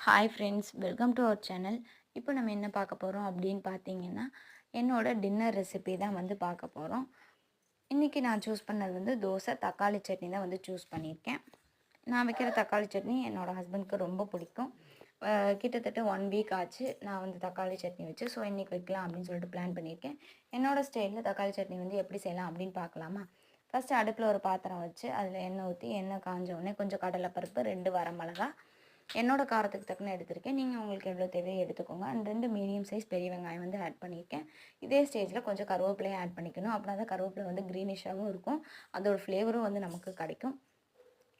Hi friends, welcome to our channel. இப்போ நம்ம என்ன பார்க்க போகிறோம் அப்படின்னு பார்த்தீங்கன்னா, என்னோட டின்னர் ரெசிபி தான் வந்து பார்க்க போகிறோம். இன்றைக்கி நான் சூஸ் பண்ணது வந்து தோசை தக்காளி சட்னி தான் வந்து சூஸ் பண்ணியிருக்கேன். நான் வைக்கிற தக்காளி சட்னி என்னோடய ஹஸ்பண்ட்க்கு ரொம்ப பிடிக்கும். கிட்டத்தட்ட 1 வீக் ஆச்சு நான் வந்து தக்காளி சட்னி வச்சு. ஸோ இன்றைக்கி வைக்கலாம் அப்படின்னு சொல்லிட்டு பிளான் பண்ணியிருக்கேன். என்னோடய ஸ்டைலில் தக்காளி சட்னி வந்து எப்படி செய்யலாம் அப்படின்னு பார்க்கலாமா? ஃபஸ்ட்டு அடுப்பில் ஒரு பாத்திரம் வச்சு அதில் எண்ணெய் ஊற்றி எண்ணெய் காஞ்ச உடனே கொஞ்சம் கடலைப்பருப்பு, 2 வரமிளகா, என்னோட காரத்துக்கு தக்கன எடுத்திருக்கேன். நீங்கள் உங்களுக்கு எவ்வளோ தேவையோ எடுத்துக்கோங்க. அண்ட் 2 மீடியம் சைஸ் பெரிய வெங்காயம் வந்து ஆட் பண்ணியிருக்கேன். இதே ஸ்டேஜில் கொஞ்சம் கருவேப்பிலையும் ஆட் பண்ணிக்கணும். அப்படின்னா தான் கருவேப்பிலை வந்து க்ரீனிஷாகவும் இருக்கும், அதோட ஃப்ளேவரும் வந்து நமக்கு கிடைக்கும்.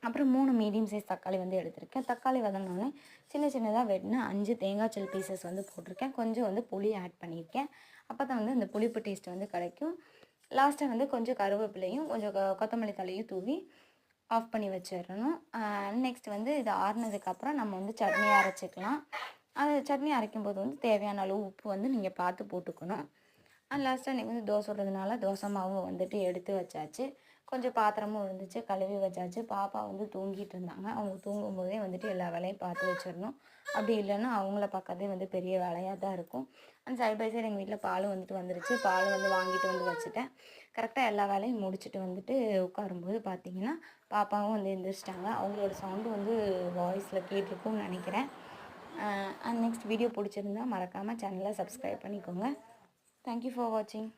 அப்புறம் 3 மீடியம் சைஸ் தக்காளி வந்து எடுத்திருக்கேன். தக்காளி வதங்கினோடனே சின்ன சின்னதாக வெட்டின 5 தேங்காய் சில் பீசஸ் வந்து போட்டிருக்கேன். கொஞ்சம் வந்து புளி ஆட் பண்ணியிருக்கேன். அப்போ தான் வந்து இந்த புளிப்பு டேஸ்ட் வந்து கிடைக்கும். லாஸ்ட்டாக வந்து கொஞ்சம் கருவேப்பிலையும் கொஞ்சம் கொத்தமல்லி தலையும் தூவி ஆஃப் பண்ணி வச்சிடணும். நெக்ஸ்ட் வந்து இது ஆறுனதுக்கப்புறம் நம்ம வந்து சட்னி அரைச்சிக்கலாம். அது சட்னி அரைக்கும்போது வந்து தேவையான அளவு உப்பு வந்து நீங்கள் பார்த்து போட்டுக்கணும். லாஸ்ட்டாக நீங்கள் வந்து தோசை சுடுறதுனால தோசை மாவு வந்துட்டு எடுத்து வச்சாச்சு. கொஞ்சம் பாத்திரமும் இருந்துச்சு, கழுவி வச்சாச்சு. பாப்பா வந்து தூங்கிட்டு இருந்தாங்க. அவங்க தூங்கும்போதே வந்துட்டு எல்லா வேலையும் பார்த்து வச்சிடணும். அப்படி இல்லைன்னா அவங்கள பார்க்கறதே வந்து பெரிய வேலையாக தான் இருக்கும். அண்ட் சைட் பை சைடு எங்கள் வீட்டில் பாலும் வந்துட்டு வந்துருச்சு. பால் வந்து வாங்கிட்டு வந்து வச்சுட்டேன். கரெக்டாக எல்லா வேலையும் முடிச்சுட்டு வந்துட்டு உட்காரும்போது பார்த்தீங்கன்னா, பாப்பாவும் வந்து எந்திரிச்சிட்டாங்க. அவங்களோட சவுண்டு வந்து வாய்ஸில் கேட்டிருக்கும்னு நினைக்கிறேன். அண்ட் நெக்ஸ்ட் வீடியோ பிடிச்சிருந்தா மறக்காமல் சேனலை சப்ஸ்கிரைப் பண்ணிக்கோங்க. தேங்க்யூ ஃபார் வாட்சிங்.